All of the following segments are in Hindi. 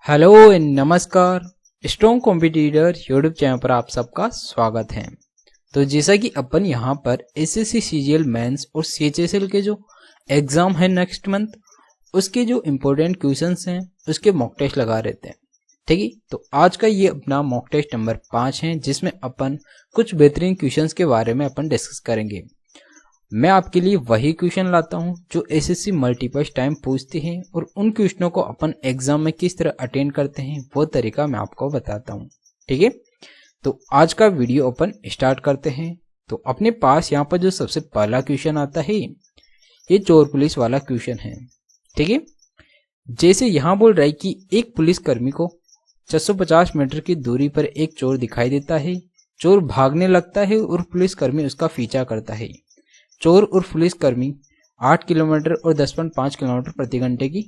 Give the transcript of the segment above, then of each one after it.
हेलो एंड नमस्कार। स्ट्रॉन्ग कॉम्पिटिटर यूट्यूब चैनल पर आप सबका स्वागत है। तो जैसा कि अपन यहाँ पर एसएससी सीजीएल मेंस और सीएचएसएल के जो एग्जाम है नेक्स्ट मंथ, उसके जो इम्पोर्टेंट क्वेश्चंस हैं उसके मॉक टेस्ट लगा रहते हैं। ठीक है, तो आज का ये अपना मॉक टेस्ट नंबर 5 है, जिसमें अपन कुछ बेहतरीन क्वेश्चंस के बारे में अपन डिस्कस करेंगे। मैं आपके लिए वही क्वेश्चन लाता हूं जो एसएससी मल्टीपल टाइम पूछते हैं, और उन क्वेश्चनों को अपन एग्जाम में किस तरह अटेंड करते हैं वो तरीका मैं आपको बताता हूं। ठीक है, तो आज का वीडियो अपन स्टार्ट करते हैं। तो अपने पास यहाँ पर जो सबसे पहला क्वेश्चन आता है ये चोर पुलिस वाला क्वेश्चन है। ठीक है, जैसे यहाँ बोल रहा है कि एक पुलिसकर्मी को 650 मीटर की दूरी पर एक चोर दिखाई देता है। चोर भागने लगता है और पुलिसकर्मी उसका पीछा करता है। चोर और पुलिसकर्मी 8 किलोमीटर और 10.5 किलोमीटर प्रति घंटे की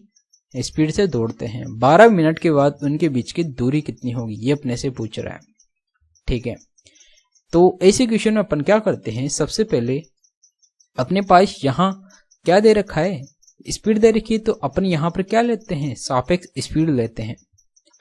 स्पीड से दौड़ते हैं। 12 मिनट के बाद उनके बीच की दूरी कितनी होगी, ये अपने से पूछ रहा है। ठीक है, तो ऐसे क्वेश्चन में अपन क्या करते हैं, सबसे पहले अपने पास यहाँ क्या दे रखा है, स्पीड दे रखी है, तो अपन यहाँ पर क्या लेते हैं, सापेक्ष स्पीड लेते हैं।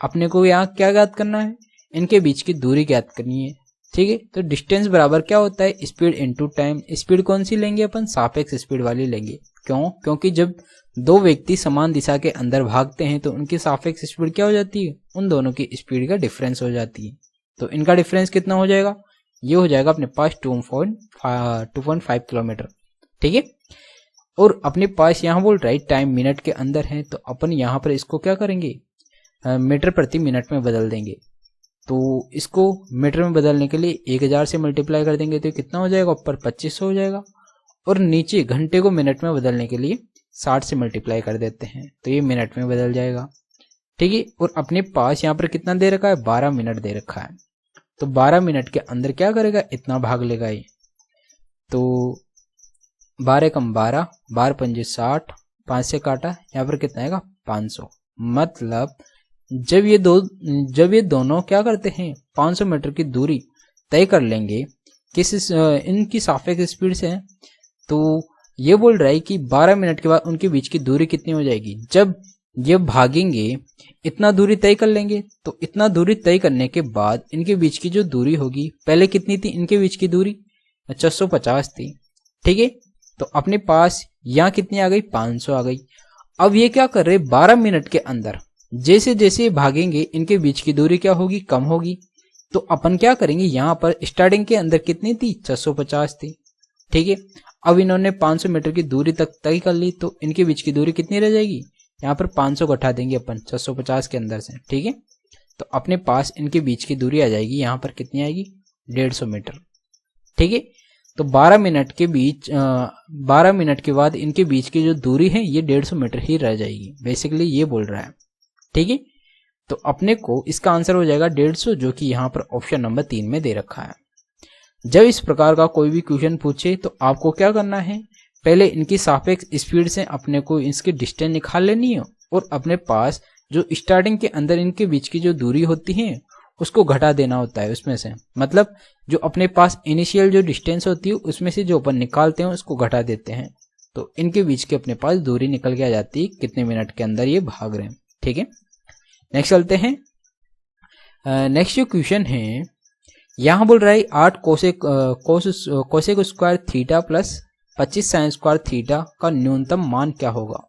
अपने को यहाँ क्या ज्ञात करना है, इनके बीच की दूरी ज्ञात करनी है। ठीक है, तो डिस्टेंस बराबर क्या होता है, स्पीड इनटू टाइम। स्पीड कौन सी लेंगे अपन, सापेक्ष स्पीड वाली लेंगे। क्यों, क्योंकि जब दो व्यक्ति समान दिशा के अंदर भागते हैं तो उनकी सापेक्ष स्पीड क्या हो जाती है, उन दोनों की स्पीड का डिफरेंस हो जाती है। तो इनका डिफरेंस कितना हो जाएगा, ये हो जाएगा अपने पास 2.5 किलोमीटर। ठीक है, और अपने पास यहाँ बोल रहा है टाइम मिनट के अंदर है, तो अपन यहाँ पर इसको क्या करेंगे, मीटर प्रति मिनट में बदल देंगे। तो इसको मीटर में बदलने के लिए 1000 से मल्टीप्लाई कर देंगे तो कितना हो जाएगा, ऊपर 2500 हो जाएगा, और नीचे घंटे को मिनट में बदलने के लिए 60 से मल्टीप्लाई कर देते हैं तो ये मिनट में बदल जाएगा। ठीक है, और अपने पास यहाँ पर कितना दे रखा है, 12 मिनट दे रखा है। तो 12 मिनट के अंदर क्या करेगा, इतना भाग लेगा ये। तो 12 कम 12, 12 पंजे 60, 5 से काटा, यहाँ पर कितना आएगा 500। मतलब जब ये दोनों क्या करते हैं, 500 मीटर की दूरी तय कर लेंगे इनकी सापेक्ष स्पीड से, तो ये बोल रहा है कि 12 मिनट के बाद उनके बीच की दूरी कितनी हो जाएगी। जब ये भागेंगे इतना दूरी तय कर लेंगे, तो इतना दूरी तय करने के बाद इनके बीच की जो दूरी होगी, पहले कितनी थी इनके बीच की दूरी, 650 थी। ठीक है, तो अपने पास यहाँ कितनी आ गई, 500 आ गई। अब ये क्या कर रहे, 12 मिनट के अंदर जैसे जैसे भागेंगे इनके बीच की दूरी क्या होगी, कम होगी। तो अपन क्या करेंगे, यहाँ पर स्टार्टिंग के अंदर कितनी थी, 650 थी। ठीक है, अब इन्होंने 500 मीटर की दूरी तक तय कर ली, तो इनके बीच की दूरी कितनी रह जाएगी, यहाँ पर 500 घटा देंगे अपन 650 के अंदर से। ठीक है, तो अपने पास इनके बीच की दूरी आ जाएगी, यहाँ पर कितनी आएगी, 150 मीटर। ठीक है, तो 12 मिनट के बाद इनके बीच की जो दूरी है ये 150 मीटर ही रह जाएगी, बेसिकली ये बोल रहा है। ठीक है, तो अपने को इसका आंसर हो जाएगा 150, जो कि यहाँ पर ऑप्शन नंबर 3 में दे रखा है। जब इस प्रकार का कोई भी क्वेश्चन पूछे तो आपको क्या करना है, पहले इनकी सापेक्ष स्पीड से अपने को इसकी डिस्टेंस निकाल लेनी है, और अपने पास जो स्टार्टिंग के अंदर इनके बीच की जो दूरी होती है उसको घटा देना होता है उसमें से। मतलब जो अपने पास इनिशियल जो डिस्टेंस होती है उसमें से जो अपन निकालते हैं उसको घटा देते हैं, तो इनके बीच के अपने पास दूरी निकल के आ जाती है, कितने मिनट के अंदर ये भाग रहे हैं। ठीक है, नेक्स्ट चलते हैं। नेक्स्ट जो क्वेश्चन है, यहां बोल रहा है 8 cosec square theta plus 25 sine square theta का न्यूनतम मान क्या होगा।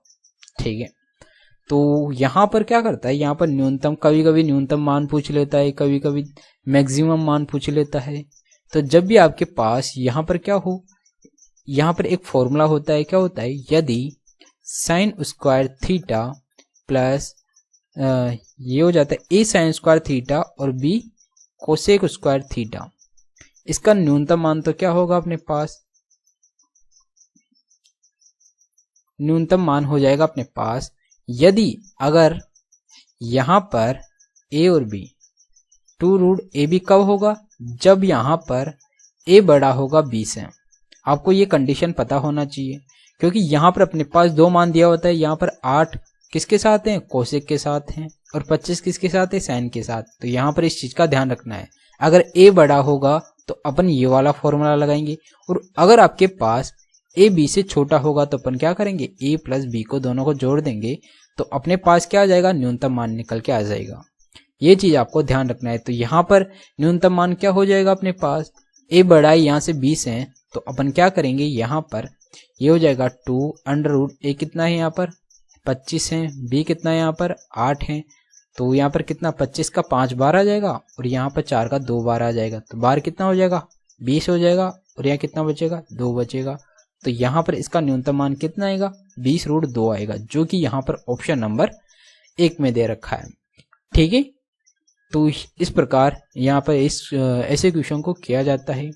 ठीक है, तो यहां पर क्या करता है, यहां पर न्यूनतम, कभी कभी न्यूनतम मान पूछ लेता है, कभी कभी मैक्सिमम मान पूछ लेता है। तो जब भी आपके पास यहां पर क्या हो, यहां पर एक फॉर्मूला होता है, क्या होता है, यदि साइन स्क्वायर थीटा प्लस ये हो जाता है ए साइन स्क्वायर थीटा और बी कोसेक स्क्वायर थीटा, इसका न्यूनतम मान तो क्या होगा, अपने पास न्यूनतम मान हो जाएगा अपने पास, यदि अगर यहां पर ए और बी 2√ab कब होगा, जब यहां पर ए बड़ा होगा बी से। आपको ये कंडीशन पता होना चाहिए, क्योंकि यहां पर अपने पास दो मान दिया होता है, यहां पर 8 किसके साथ हैं, कोसेक के साथ हैं, और 25 किसके साथ है, साइन के साथ। तो यहाँ पर इस चीज का ध्यान रखना है, अगर ए बड़ा होगा तो अपन ये वाला फॉर्मूला लगाएंगे, और अगर आपके पास ए बी से छोटा होगा तो अपन क्या करेंगे, ए प्लस बी को दोनों को जोड़ देंगे, तो अपने पास क्या आ जाएगा, न्यूनतम मान निकल के आ जाएगा। ये चीज आपको ध्यान रखना है। तो यहाँ पर न्यूनतम मान क्या हो जाएगा अपने पास, ए बड़ा है यहाँ से 20 है, तो अपन क्या करेंगे यहाँ पर ये हो जाएगा 2 अंडर रूट ए कितना है यहाँ पर 25 है, बी कितना है यहाँ पर 8 है, तो यहाँ पर कितना 25 का 5 बार आ जाएगा और यहाँ पर 4 का 2 बार आ जाएगा, तो बार कितना हो जाएगा 20 हो जाएगा और यहाँ कितना बचेगा 2 बचेगा। तो यहाँ पर इसका न्यूनतम मान कितना आएगा 20√2 आएगा, जो कि यहाँ पर ऑप्शन नंबर 1 में दे रखा है। ठीक है, तो इस प्रकार यहाँ पर इस ऐसे क्वेश्चन को किया जाता है।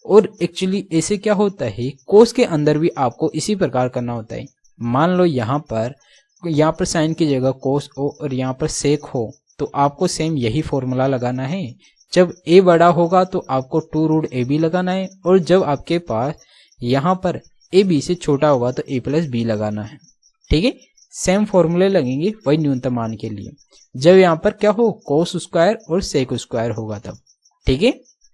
और एक्चुअली ऐसे क्या होता है, कोस के अंदर भी आपको इसी प्रकार करना होता है। मान लो यहाँ पर साइन की जगह कोस हो और यहाँ पर सेक हो, तो आपको सेम यही फॉर्मूला लगाना है। जब a बड़ा होगा तो आपको 2√ab लगाना है, और जब आपके पास यहाँ पर a b से छोटा होगा तो a + b लगाना है। ठीक है, सेम फॉर्मूले लगेंगे वही न्यूनतम मान के लिए, जब यहाँ पर क्या हो कोस स्क्वायर और सेक स्क्वायर होगा तब। ठीक है,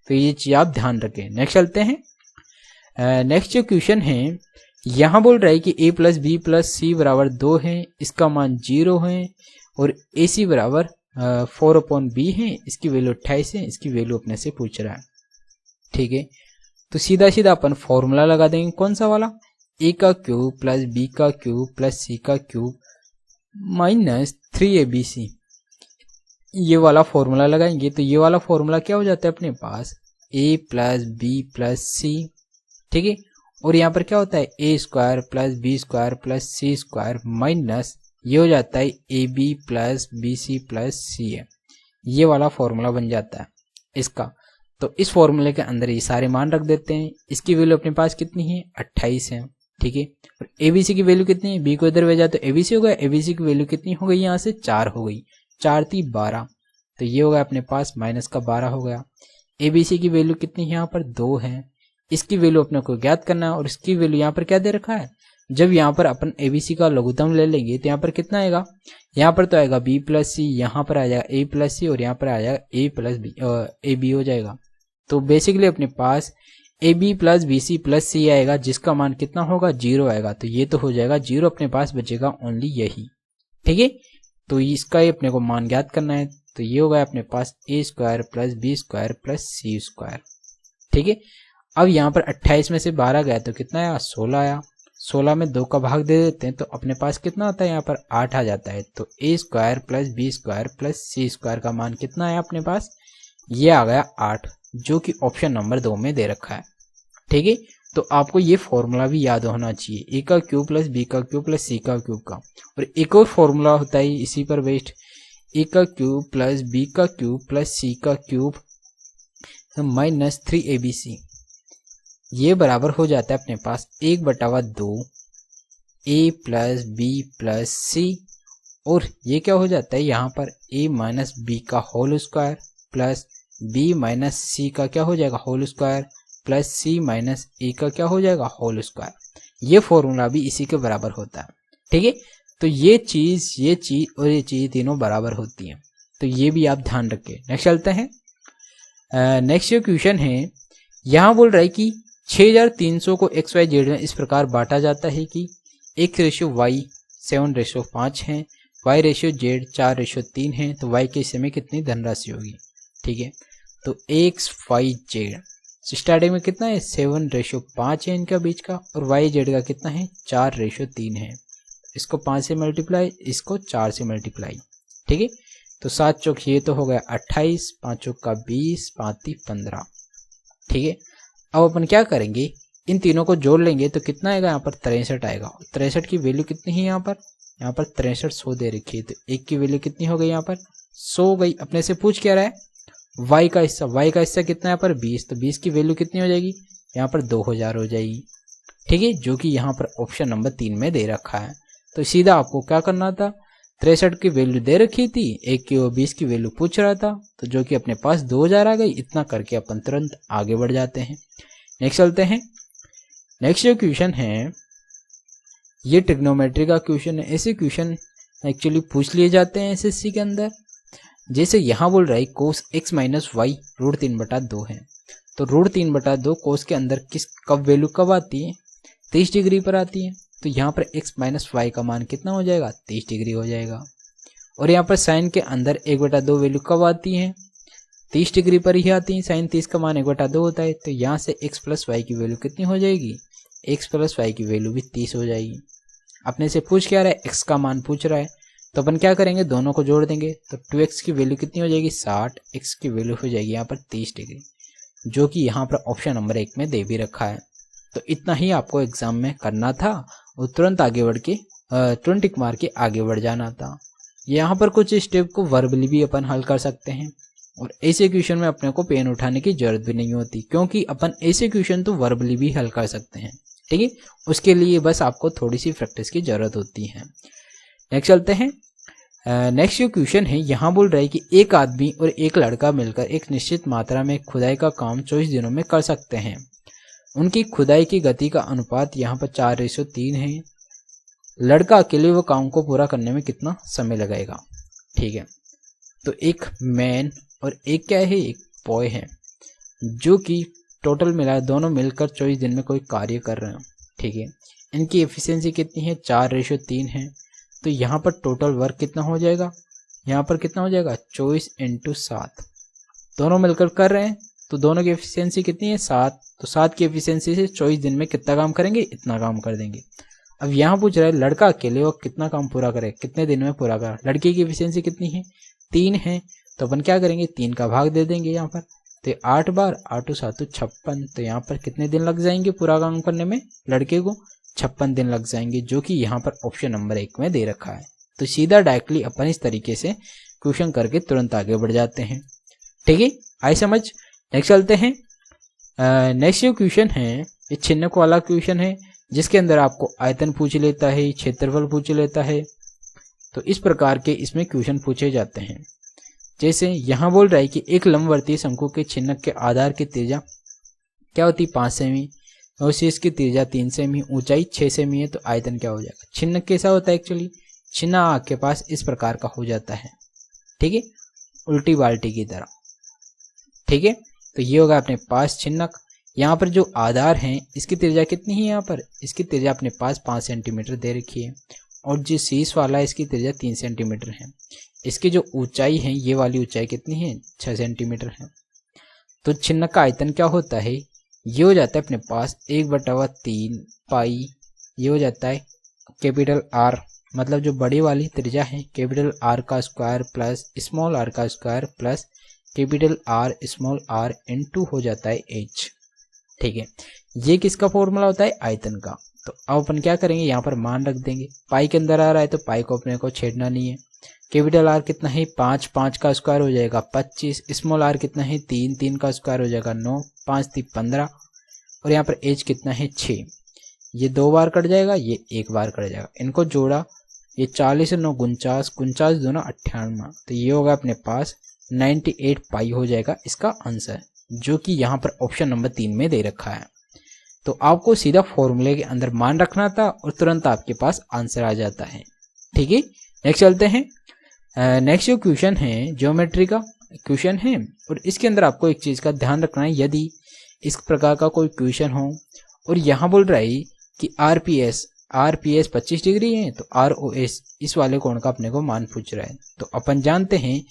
तो ये चीज आप ध्यान रखें। नेक्स्ट चलते हैं। नेक्स्ट जो क्वेश्चन है यहाँ बोल रहा है कि a + b + c बराबर 2 है, इसका मान 0 है, और ac बराबर 4/b है, इसकी वैल्यू 28 है, इसकी वैल्यू अपने से पूछ रहा है। ठीक है, तो सीधा सीधा अपन फॉर्मूला लगा देंगे, कौन सा वाला, a का क्यूब + b का क्यूब + c का क्यूब -3abc, ये वाला फॉर्मूला लगाएंगे। तो ये वाला फॉर्मूला क्या हो जाता है अपने पास a + b + c। ठीक है, और यहाँ पर क्या होता है a² + b² + c² माइनस ये हो जाता है ab + bc + c है, ये वाला फॉर्मूला बन जाता है इसका। तो इस फॉर्मूले के अंदर ये सारे मान रख देते हैं। इसकी वैल्यू अपने पास कितनी है 28 है। ठीक है, और abc की वैल्यू कितनी है, b को इधर भेजा तो abc हो गया, abc की वैल्यू कितनी हो गई यहाँ से 4 हो गई, 4 × 3 = 12, तो ये हो गया अपने पास -12 हो गया। abc की वैल्यू कितनी है यहाँ पर 2 है, इसकी वैल्यू अपने को ज्ञात करना है, और इसकी वैल्यू यहाँ पर क्या दे रखा है, जब यहाँ पर अपन abc का लघुत्तम ले लेंगे तो यहाँ पर कितना आएगा, यहाँ पर तो आएगा b + c, यहाँ पर आ जाएगा a + c, और यहाँ पर आ जाएगा a + b ab हो जाएगा। तो बेसिकली अपने पास ab + bc + c आएगा, जिसका मान कितना होगा 0 आएगा, तो ये तो हो जाएगा 0, अपने पास बचेगा ओनली यही। ठीक है, तो इसका ही अपने को मान ज्ञात करना है। तो ये होगा अपने पास a² + b² + c²। ठीक है, अब यहाँ पर 28 में से 12 गया तो कितना आया 16 आया, 16 में 2 का भाग दे देते हैं तो अपने पास कितना आता है यहाँ पर 8 आ जाता है। तो a² + b² + c² का मान कितना आया अपने पास, ये आ गया 8, जो कि ऑप्शन नंबर 2 में दे रखा है। ठीक है, तो आपको ये फॉर्मूला भी याद होना चाहिए, a का क्यूब + b का क्यूब + c का क्यूब का। और एक और फॉर्मूला होता है इसी पर बेस्ड, a का क्यूब + b का क्यूब + c का क्यूब -3abc, ये बराबर हो जाता है अपने पास 1/2 a + b + c, और ये क्या हो जाता है यहाँ पर a - b का whole square plus b - c का क्या हो जाएगा whole square plus c - a का क्या हो जाएगा होल स्क्वायर। ये फॉर्मूला भी इसी के बराबर होता है। ठीक है, तो ये चीज और ये चीज तीनों बराबर होती हैं, तो ये भी आप ध्यान रखें। नेक्स्ट चलते हैं। नेक्स्ट जो क्वेश्चन है यहाँ बोल रहा है कि 6300 को XYZ में इस प्रकार बांटा जाता है कि X/Y 7/5 है, Y/Z 4/3 है, तो Y के हिस्से में कितनी धनराशि होगी। ठीक है, तो XYZ स्टार्टिंग में कितना है 7/5 है इनका बीच का, और YZ का कितना है 4/3 है। इसको 5 से मल्टीप्लाई, इसको 4 से मल्टीप्लाई। ठीक है, तो 7 चौक ये तो हो गया 28, 5 चौक का 20, 5 15। ठीक है, अब अपन क्या करेंगे, इन तीनों को जोड़ लेंगे तो कितना आएगा यहाँ पर 63 आएगा। 63 की वैल्यू कितनी है यहाँ पर 63 दे रखी है, तो 1 की वैल्यू कितनी हो गई यहाँ पर 100 हो गई। अपने से पूछ क्या रहा है y का हिस्सा कितना है यहाँ पर 20, तो 20 की वैल्यू कितनी हो जाएगी यहाँ पर 2000 हो जाएगी। ठीक है, जो कि यहाँ पर ऑप्शन नंबर 3 में दे रखा है। तो सीधा आपको क्या करना था, 63 की वैल्यू दे रखी थी, 1 की और 20 की वैल्यू पूछ रहा था, तो जो कि अपने पास 2000 आ गई। इतना करके अपन तुरंत आगे बढ़ जाते हैं। नेक्स्ट चलते हैं। नेक्स्ट जो क्वेश्चन है ये ट्रिग्नोमेट्री का क्वेश्चन है। ऐसे क्वेश्चन एक्चुअली पूछ लिए जाते हैं एसएससी के अंदर। जैसे यहाँ बोल रहा है कोस x - y √3/2 है, तो √3/2 कोस के अंदर कब वैल्यू कब आती है 30 डिग्री पर आती है। तो यहाँ पर x माइनस वाई का मान कितना हो जाएगा, 30 डिग्री हो जाएगा। और यहाँ पर साइन के अंदर 1/2 वैल्यू कब आती है, 30 डिग्री पर ही आती है। साइन 30 का मान 1/2 होता है, तो यहाँ से x प्लस वाई की वैल्यू कितनी हो जाएगी, x प्लस वाई की वैल्यू भी 30 हो जाएगी। अपने से पूछ क्या रहा है, x का मान पूछ रहा है, तो अपन क्या करेंगे, दोनों को जोड़ देंगे। तो 2x की वैल्यू कितनी हो जाएगी 60, x की वैल्यू हो जाएगी यहाँ पर 30 डिग्री, जो कि यहाँ पर ऑप्शन नंबर 1 में दे भी रखा है। तो इतना ही आपको एग्जाम में करना था और तुरंत आगे बढ़ के तुरंत टिक मार के आगे बढ़ जाना था। यहाँ पर कुछ स्टेप को वर्बली भी अपन हल कर सकते हैं और ऐसे क्वेश्चन में अपने को पेन उठाने की जरूरत भी नहीं होती, क्योंकि अपन ऐसे क्वेश्चन तो वर्बली भी हल कर सकते हैं। ठीक है, उसके लिए बस आपको थोड़ी सी प्रैक्टिस की जरूरत होती है। नेक्स्ट चलते हैं। नेक्स्ट जो क्वेश्चन है, यहाँ बोल रहा है कि एक आदमी और एक लड़का मिलकर एक निश्चित मात्रा में खुदाई का काम 24 दिनों में कर सकते हैं। उनकी खुदाई की गति का अनुपात यहाँ पर 4:3 है। लड़का अकेले वो काम को पूरा करने में कितना समय लगाएगा। ठीक है, तो एक मैन और एक क्या है, एक बॉय है, जो कि टोटल मिला दोनों मिलकर 24 दिन में कोई कार्य कर रहे हैं। ठीक है, इनकी एफिशिएंसी कितनी है, 4:3 है। तो यहाँ पर टोटल वर्क कितना हो जाएगा, यहाँ पर कितना हो जाएगा 24 × 7, दोनों मिलकर कर रहे हैं, तो दोनों की एफिशिएंसी कितनी है 7। तो 7 की एफिशिएंसी से 24 दिन में कितना काम करेंगे, इतना काम कर देंगे। अब यहाँ पूछ रहा है लड़का अकेले वो कितना काम पूरा करे, कितने दिन में पूरा करे। लड़के की एफिशिएंसी कितनी है, 3 है, तो अपन क्या करेंगे 3 का भाग दे देंगे यहाँ पर। तो 8 बार 8 7 56, तो यहाँ पर कितने दिन लग जाएंगे पूरा काम करने में, लड़के को 56 दिन लग जाएंगे, जो कि यहाँ पर ऑप्शन नंबर 1 में दे रखा है। तो सीधा डायरेक्टली अपन इस तरीके से क्वेश्चन करके तुरंत आगे बढ़ जाते हैं। ठीक है, आई समझ। नेक्स्ट चलते हैं। नेक्स्ट जो क्वेश्चन है ये छिन्नक वाला क्वेश्चन है, जिसके अंदर आपको आयतन पूछ लेता है, क्षेत्रफल पूछ लेता है। तो इस प्रकार के इसमें क्वेश्चन पूछे जाते हैं। जैसे यहाँ बोल रहा है कि एक लंबवर्तीय शंकु के छिन्नक के आधार की त्रिज्या क्या होती है 5 सेमी और शीर्ष की त्रिज्या 3 सेमी, ऊंचाई 6 सेमी है, तो आयतन क्या हो जाएगा। छिन्नक कैसा होता है, एक्चुअली छिन्ना आपके पास इस प्रकार का हो जाता है। ठीक है, उल्टी बाल्टी की तरह। ठीक है, तो ये होगा अपने पास छिन्नक। यहाँ पर जो आधार है इसकी त्रिज्या कितनी है, यहाँ पर इसकी त्रिज्या अपने पास 5 सेंटीमीटर दे रखी है, और जो शीर्ष वाला है इसकी त्रिज्या 3 सेंटीमीटर है। इसकी जो ऊंचाई है ये वाली ऊंचाई कितनी है 6 सेंटीमीटर है। तो छिन्नक का आयतन क्या होता है, ये हो जाता है अपने पास 1/3 पाई, ये हो जाता है कैपिटल R, मतलब जो बड़ी वाली त्रिज्या है कैपिटल R का स्क्वायर प्लस स्मॉल r का square plus capital R small r into हो जाता है h। ठीक है, ये किसका फॉर्मूला होता है, आयतन का। तो अब अपन क्या करेंगे, यहाँ पर मान रख देंगे। पाई के अंदर आ रहा है तो पाई को अपने को छेड़ना नहीं है। कैपिटल R कितना है 5, 5 का स्क्वायर हो जाएगा 25, स्मॉल r कितना है 3, 3 का स्क्वायर हो जाएगा 9, 5 × 3 = 15, और यहाँ पर h कितना है 6। ये 2 बार कट जाएगा, ये 1 बार कट जाएगा, इनको जोड़ा, ये 40 और 9 49, 49 दोनों 98, तो ये होगा अपने पास 98 पाई हो जाएगा इसका आंसर, जो कि यहाँ पर ऑप्शन नंबर 3 में दे रखा है। तो आपको सीधा फॉर्मूले के अंदर मान रखना था और तुरंत आपके पास आंसर आ जाता है। ठीक है, नेक्स्ट चलते हैं। नेक्स्ट जो क्वेश्चन है ज्योमेट्री का क्वेश्चन है, और इसके अंदर आपको एक चीज का ध्यान रखना है, यदि इस प्रकार का कोई क्वेश्चन हो और यहाँ बोल रहा है कि आरपीएस 25 डिग्री है, तो आरओएस इस वाले कोण का अपने को मान पूछ रहा है। तो अपन जानते हैं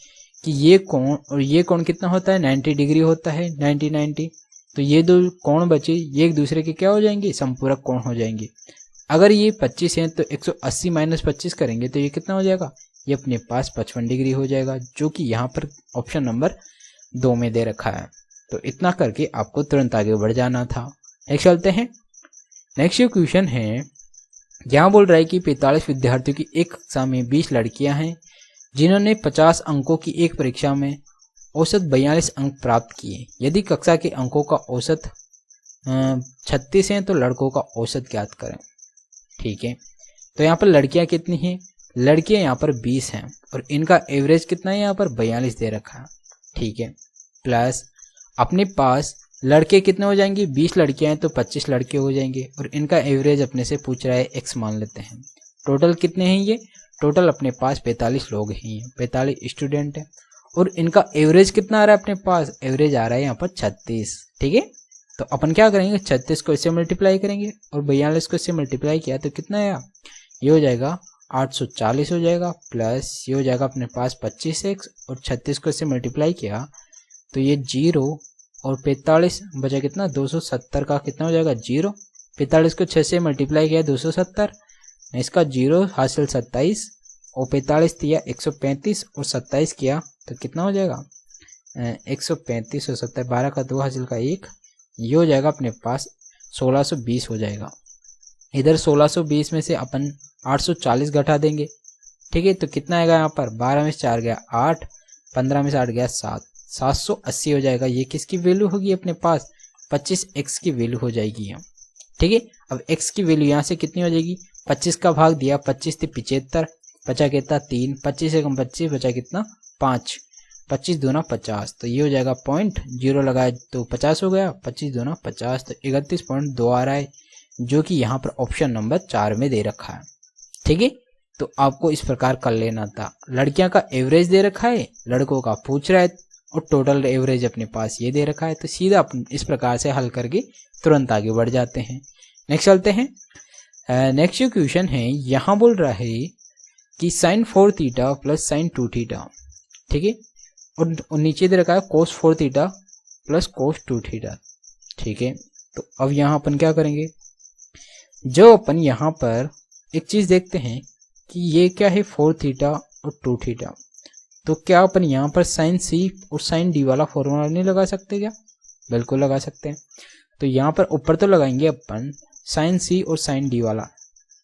कि ये कोण और ये कोण कितना होता है 90 डिग्री होता है, 90। तो ये दो कोण बचे, ये एक दूसरे के क्या हो जाएंगे, संपूरक कोण हो जाएंगे। अगर ये 25 है तो 180 - 25 करेंगे तो ये कितना हो जाएगा, ये अपने पास 55 डिग्री हो जाएगा, जो कि यहाँ पर ऑप्शन नंबर 2 में दे रखा है। तो इतना करके आपको तुरंत आगे बढ़ जाना था। नेक्स्ट चलते हैं। नेक्स्ट क्वेश्चन है, यहाँ बोल रहा है कि 45 विद्यार्थियों की एक कक्षा में 20 लड़कियां हैं जिन्होंने 50 अंकों की एक परीक्षा में औसत 42 अंक प्राप्त किए। यदि कक्षा के अंकों का औसत 36 है तो लड़कों का औसत ज्ञात करें। ठीक है, तो यहाँ पर लड़कियां कितनी हैं, लड़कियां यहाँ पर 20 हैं और इनका एवरेज कितना है, यहाँ पर 42 दे रखा है। ठीक है, प्लस अपने पास लड़के कितने हो जाएंगे, 20 लड़कियां हैं तो 25 लड़के हो जाएंगे, और इनका एवरेज अपने से पूछ रहा है x मान लेते हैं। टोटल कितने हैं, ये टोटल अपने पास 45 लोग हैं, 45 स्टूडेंट हैं, और इनका एवरेज कितना आ रहा है अपने पास, एवरेज आ रहा है यहाँ पर 36। ठीक है, तो अपन क्या करेंगे, 36 को इससे मल्टीप्लाई करेंगे और 42 को इससे मल्टीप्लाई किया तो कितना आया, ये हो जाएगा 840 हो जाएगा, प्लस ये हो जाएगा अपने पास 25x और 36 को इससे मल्टीप्लाई किया तो ये 0 और 45 बचा कितना 270 का कितना हो जाएगा 0, 45 को 6 से मल्टीप्लाई किया 270, इसका 0 हासिल 27 और 45 दिया 135 और 27 किया तो कितना हो जाएगा 135 और 70, 12 का 2 हासिल का 1, ये हो जाएगा अपने पास 1620 हो जाएगा। इधर 1620 में से अपन 840 घटा देंगे, ठीक है, तो कितना आएगा यहाँ पर 12 में से 4 गया 8, 15 में से 8 गया 7, 780 हो जाएगा। ये किसकी वैल्यू होगी अपने पास 25x की वैल्यू हो जाएगी यहाँ, ठीक है। अब x की वैल्यू यहाँ से कितनी हो जाएगी, 25 का भाग दिया 25 थे 75, बचा कितना 3, 25 से कम 25 बचा कितना 5, 25 दूना 50, तो ये हो जाएगा 0.0 लगाए तो 50 हो गया, 25 दूना 50 तो 31.2 आ रहा है, जो कि यहाँ पर ऑप्शन नंबर 4 में दे रखा है, ठीक है। तो आपको इस प्रकार कर लेना था। लड़कियां का एवरेज दे रखा है, लड़कों का पूछ रहा है और टोटल एवरेज अपने पास ये दे रखा है, तो सीधा अपन इस प्रकार से हल करके तुरंत आगे बढ़ जाते हैं। नेक्स्ट चलते हैं। नेक्स्ट जो क्वेश्चन है यहाँ बोल रहा है कि sin 4 theta plus sin 2 theta, ठीक है, और नीचे दे रखा है cos 4 theta plus cos 2 theta, ठीक है। तो अब यहाँ अपन क्या करेंगे, जो अपन यहाँ पर एक चीज देखते हैं कि ये क्या है 4 थीटा और 2 थीटा, तो क्या अपन यहाँ पर साइन सी और साइन डी वाला फॉर्मूला नहीं लगा सकते क्या, बिल्कुल लगा सकते हैं। तो यहाँ पर ऊपर तो लगाएंगे अपन साइन सी और साइन डी वाला,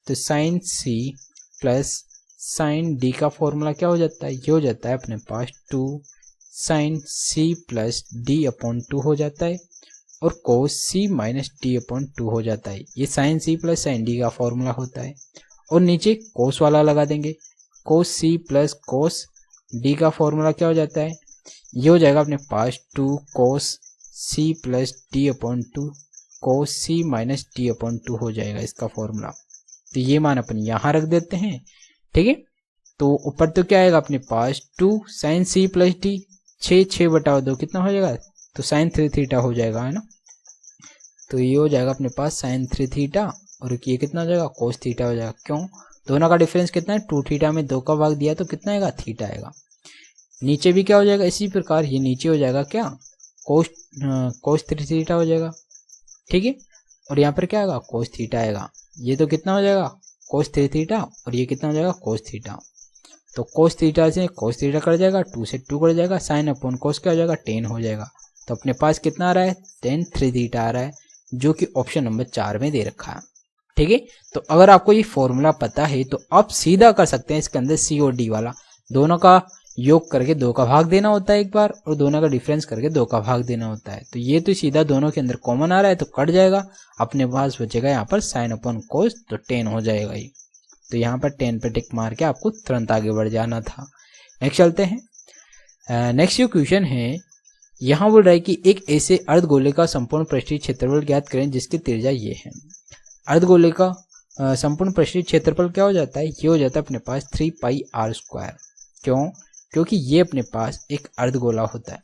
तो sine C plus sine D का फॉर्मूला क्या हो जाता है, ये हो जाता है अपने पास 2 sine C plus D upon 2 हो जाता है, और cos C minus D upon 2 हो जाता है। ये sine C plus sine D का फॉर्मूला होता है, और नीचे कोस वाला लगा देंगे, cos C plus cos D का फॉर्मूला क्या हो जाता है, ये हो जाएगा अपने पास 2 कोस सी प्लस डी अपॉन 2 कोस सी माइनस डी अपॉन 2 हो जाएगा इसका फॉर्मूला। तो ये मान अपन यहाँ रख देते हैं, ठीक है। तो ऊपर तो क्या आएगा अपने पास 2 साइन सी प्लस डी, 6 बटा 2 कितना हो जाएगा, तो साइन 3 थीटा हो जाएगा, है ना। तो ये हो जाएगा अपने पास साइन 3 थीटा और ये कितना हो जाएगा कोस थीटा हो जाएगा। क्यों, दोनों का डिफरेंस कितना है 2 थीटा में 2 का भाग दिया तो कितना आएगा थीटा आएगा। नीचे भी क्या हो जाएगा इसी प्रकार, ये नीचे हो जाएगा क्या कोस 3 थीटा हो जाएगा, ठीक है, और यहाँ पर क्या आएगा कोस थीटा आएगा। ये तो कितना हो जाएगा कोस 3 थीटा और ये कितना हो जाएगा कोस थीटा, तो कोस थीटा से कोस थीटा कट जाएगा, 2 से 2 कट जाएगा, साइन अपॉन कोस क्या हो जाएगा 10 हो जाएगा। तो अपने पास कितना आ रहा है tan 3 थीटा आ रहा है, जो कि ऑप्शन नंबर 4 में दे रखा है, ठीक है। तो अगर आपको ये फॉर्मूला पता है तो आप सीधा कर सकते हैं, इसके अंदर सी और डी वाला दोनों का योग करके 2 का भाग देना होता है एक बार, और दोनों का डिफरेंस करके 2 का भाग देना होता है। तो ये तो सीधा दोनों के अंदर कॉमन आ रहा है तो कट जाएगा, अपने पास बचेगा यहाँ पर साइन अपॉन कोस, तो 10 हो जाएगा ये। तो यहाँ पर 10 पे टिक मार के आपको तुरंत आगे बढ़ जाना था। नेक्स्ट चलते हैं। नेक्स्ट जो क्वेश्चन है यहाँ बोल रहा है कि एक ऐसे अर्धगोले का संपूर्ण पृष्ठीय क्षेत्रफल ज्ञात करें जिसकी त्रिज्या ये है। अर्धगोले का संपूर्ण पृष्ठीय क्षेत्रफल क्या हो जाता है, ये हो जाता है अपने पास 3 पाई r स्क्वायर। क्यों, क्योंकि ये अपने पास एक अर्धगोला होता है,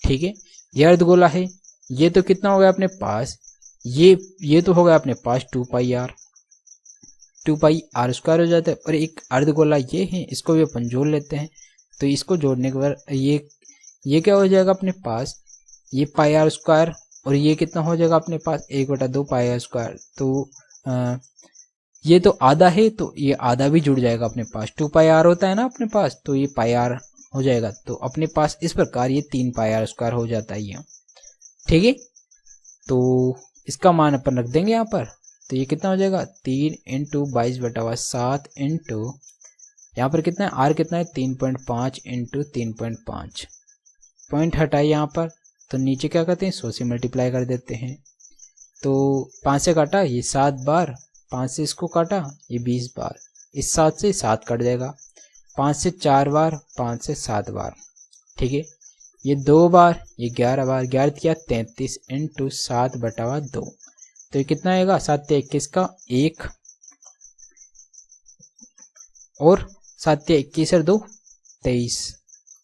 ठीक है, ये अर्धगोला है। ये तो कितना हो गया अपने पास, ये तो हो गया अपने पास 2 पाई r स्क्वायर हो जाता है, और एक अर्धगोला ये है, इसको भी अपन जोड़ लेते हैं। तो इसको जोड़ने के बाद ये क्या हो जाएगा अपने पास, ये पाई r स्क्वायर, और ये कितना हो जाएगा अपने पास 1/2 पाई r स्क्वायर। तो ये तो आधा है तो ये आधा भी जुड़ जाएगा अपने पास, 2 पाई r होता है ना अपने पास, तो ये पाई r हो जाएगा। तो अपने पास इस प्रकार ये 3 पाई r स्क्वायर हो जाता है ये, ठीक है। तो इसका मान अपन रख देंगे यहाँ पर, तो ये कितना हो जाएगा 3 इंटू 22/7 इंटू यहाँ पर कितना है r कितना है 3.5 इंटू 3.5, पॉइंट हटाए यहाँ पर, तो नीचे क्या करते हैं 100 से मल्टीप्लाई कर देते हैं। तो 5 से काटा ये 7 बार, 5 से इसको काटा ये 20 बार, इस 7 से 7 कट जाएगा, 5 से 4 बार, 5 से 7 बार, ठीक है, ये 2 बार, ये 11 बार, 11 किया 33 इंटू 7/2, तो ये कितना आएगा 7 21 का 1, और 7 21 और 2 23,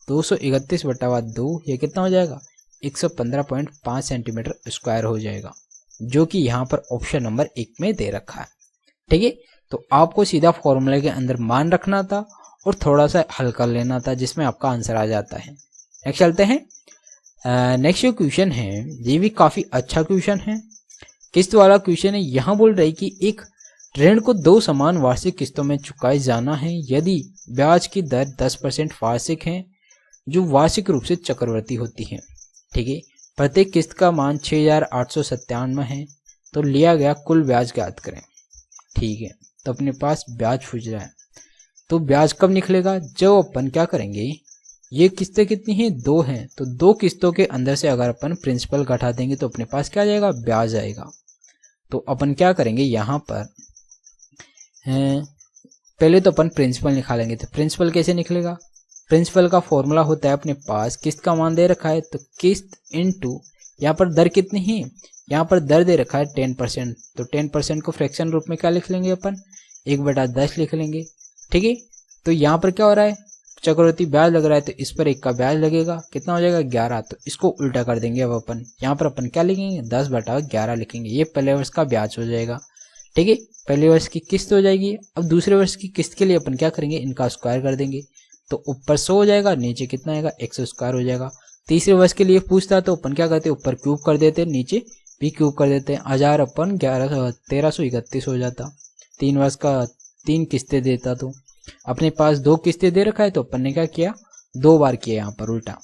231/2, ये कितना हो जाएगा 115.5 सेंटीमीटर स्क्वायर हो जाएगा, जो कि यहाँ पर ऑप्शन नंबर 1 में दे रखा है। ठीक है, तो आपको सीधा फॉर्मूले के अंदर मान रखना था और थोड़ा सा हल कर लेना था, जिसमें आपका आंसर आ जाता है। नेक्स्ट चलते हैं। नेक्स्ट जो क्वेश्चन है ये भी काफी अच्छा क्वेश्चन है, किस्त वाला क्वेश्चन है। यहाँ बोल रही कि एक ऋण को 2 समान वार्षिक किस्तों में चुकाए जाना है यदि ब्याज की दर 10% वार्षिक है जो वार्षिक रूप से चक्रवर्ती होती है। ठीक है, प्रत्येक किस्त का मान 6897 है, तो लिया गया कुल ब्याज ज्ञात करें। ठीक है, तो अपने पास ब्याज पूछ रहा है, तो ब्याज कब निकलेगा, जब अपन क्या करेंगे, ये किस्तें कितनी हैं, 2 हैं, तो 2 किस्तों के अंदर से अगर अपन प्रिंसिपल घटा देंगे तो अपने पास क्या आ जाएगा, ब्याज आएगा। तो अपन क्या करेंगे, यहाँ पर पहले तो अपन प्रिंसिपल निकालेंगे। तो प्रिंसिपल कैसे निकलेगा, प्रिंसिपल का फॉर्मूला होता है अपने पास, किस्त का मान दे रखा है तो किस्त इनटू यहाँ पर दर कितनी है, यहाँ पर दर दे रखा है 10%, तो 10% को फ्रैक्शन रूप में क्या लिख लेंगे अपन, 1/10 लिख लेंगे। ठीक है, तो यहाँ पर क्या हो रहा है, चक्रवर्ती ब्याज लग रहा है, तो इस पर 1 का ब्याज लगेगा, कितना हो जाएगा 11, तो इसको उल्टा कर देंगे। अब अपन यहाँ पर अपन क्या लिखेंगे, 10/11 लिखेंगे, ये पहले वर्ष का ब्याज हो जाएगा। ठीक है, पहले वर्ष की किस्त हो जाएगी। अब दूसरे वर्ष की किस्त के लिए अपन क्या करेंगे, इनका स्क्वायर कर देंगे, तो ऊपर 100 हो जाएगा, नीचे कितना आएगा 100 स्क्वायर हो जाएगा। तीसरे वर्ष के लिए पूछता तो अपन क्या करते, ऊपर क्यूब कर देते, नीचे भी क्यूब कर देते हैं, 1000 अपन 1331 हो जाता। 3 वर्ष का 3 किस्तें देता, तो अपने पास 2 किस्तें दे रखा है, तो अपन ने क्या किया, 2 बार किया यहाँ पर उल्टा।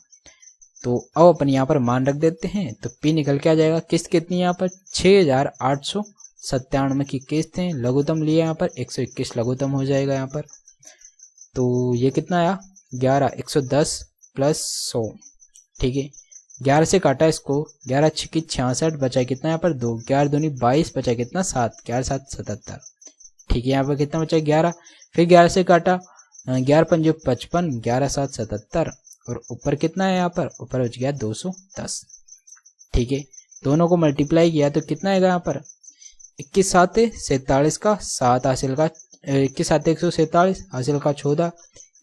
तो अब अपन यहाँ पर मान रख देते हैं, तो पी निकल के आ जाएगा। किस्त कितनी है यहाँ पर, 6897 की किस्त है, लघुत्तम लिए यहाँ पर 121 लघुत्तम हो जाएगा यहाँ पर। तो ये कितना आया 11, 110 प्लस 100। ठीक है, 11 से काटा इसको, 11 छिकी 66 बचा कितना यहाँ पर 2, 11 दूनी 22 बचा कितना 7, 11 7 77। ठीक है, यहाँ पर कितना बचा 11, फिर 11 से काटा, 11 पंजे 55, 11 7 77 और ऊपर कितना है यहाँ पर, ऊपर बच गया 210। ठीक है, दोनों को मल्टीप्लाई किया तो कितना आएगा यहाँ पर, 21 7 47 का 7 हासिल का 21 7 147 हासिल का 14,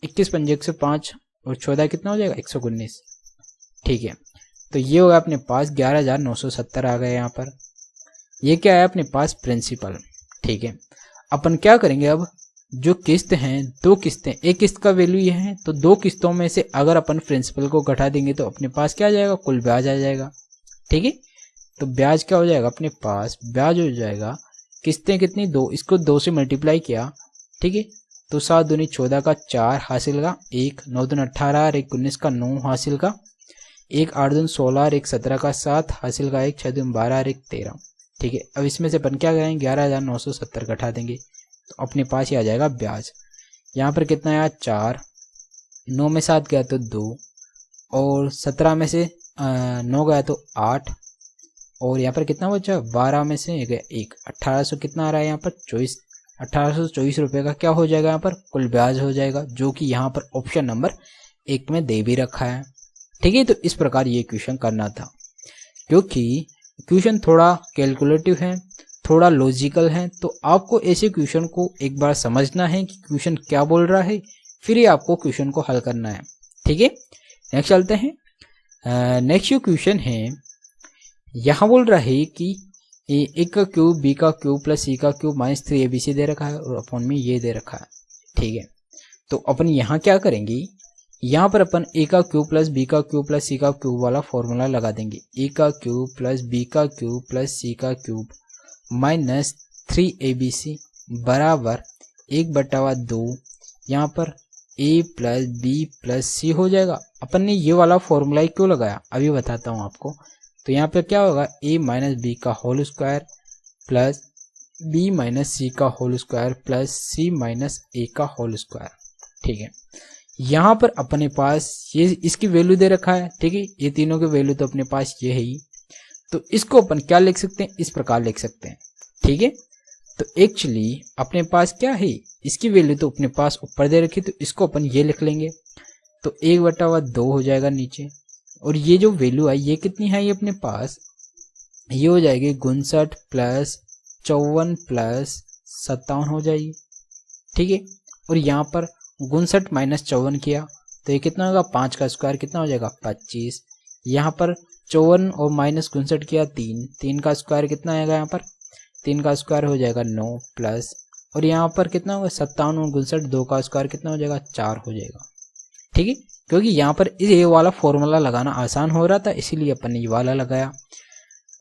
21 पंजे 105 और 14 कितना हो जाएगा 119। ठीक है, तो ये होगा अपने पास 11,970 आ गए यहाँ पर। ये क्या है अपने पास प्रिंसिपल। ठीक है, अपन क्या करेंगे, अब जो किस्त हैं 2 किस्तें, एक किस्त का वैल्यू ये है, तो 2 किस्तों में से अगर अपन प्रिंसिपल को घटा देंगे तो अपने पास क्या आ जाएगा, कुल ब्याज आ जाएगा। ठीक है, तो ब्याज क्या हो जाएगा अपने पास, ब्याज हो जाएगा, किस्तें कितनी 2, इसको 2 से मल्टीप्लाई किया। ठीक है, तो 7 दूनी 14 का 4 हासिल का 1, 9 दूनी 18 और 1 19 का 9 हासिल का 1, 8 दूनी 16 और 1 17 का 7 हासिल का 1, 6 दूनी 12 और 1 13। ठीक है, अब इसमें से अपन क्या करेंगे, 11,970 घटा देंगे तो अपने पास ही आ जाएगा ब्याज। यहाँ पर कितना आया 4, 9 में 7 गया तो 2 और 17 में से 9 गया तो 8 और यहाँ पर कितना बचा 12 में से गया 1, 1800 कितना आ रहा है यहाँ पर 24, 1824 रुपये का क्या हो जाएगा यहाँ पर कुल ब्याज हो जाएगा, जो कि यहाँ पर ऑप्शन नंबर 1 में दे भी रखा है। ठीक है, तो इस प्रकार ये क्वेश्चन करना था, क्योंकि क्वेश्चन थोड़ा कैलकुलेटिव है, थोड़ा लॉजिकल है, तो आपको ऐसे क्वेश्चन को एक बार समझना है कि क्वेश्चन क्या बोल रहा है, फिर ही आपको क्वेश्चन को हल करना है। ठीक है, नेक्स्ट चलते हैं। नेक्स्ट जो क्वेश्चन है यहाँ बोल रहा है कि ए का क्यूब बी का क्यूब प्लस सी का क्यूब माइनस 3 ABC दे रखा है और अपॉन में ये दे रखा है। ठीक है, तो अपन यहाँ क्या करेंगे, यहाँ पर अपन ए का क्यूब प्लस बी का क्यूब प्लस सी का क्यूब वाला फॉर्मूला लगा देंगे। ए का क्यूब प्लस बी का क्यूब प्लस सी का क्यूब माइनस 3 ABC बराबर 1/2। यहाँ पर ए प्लस बी प्लस सी हो जाएगा। अपन ने ये वाला फॉर्मूला क्यों लगाया अभी बताता हूँ आपको। तो यहाँ पे क्या होगा, ए माइनस बी का whole square plus B minus C का whole square plus C minus A का होल स्क्वायर। ठीक है, यहाँ पर अपने पास ये इसकी वैल्यू दे रखा है। ठीक है, ये तीनों की वैल्यू तो अपने पास ये है ही, तो इसको अपन क्या लिख सकते हैं, इस प्रकार लिख सकते हैं। ठीक है, तो एक्चुअली अपने पास क्या है, इसकी वैल्यू तो अपने पास ऊपर दे रखी, तो इसको अपन ये लिख लेंगे, तो 1/2 हो जाएगा नीचे, और ये जो वैल्यू है ये कितनी है, ये अपने पास ये हो जाएगी 59 प्लस 54 प्लस 57 हो जाएगी। ठीक है, और यहाँ पर 59 माइनस 54 किया तो ये कितना होगा, 5 का स्क्वायर कितना हो जाएगा 25। यहाँ पर 54 और माइनस 59 किया 3, 3 का स्क्वायर कितना आएगा यहाँ पर, 3 का स्क्वायर हो जाएगा 9 प्लस, और यहाँ पर कितना होगा 57 और 59, 2 का स्क्वायर कितना हो जाएगा 4 हो जाएगा। ठीक है, क्योंकि यहाँ पर ये वाला फॉर्मूला लगाना आसान हो रहा था इसीलिए अपन ने ये वाला लगाया।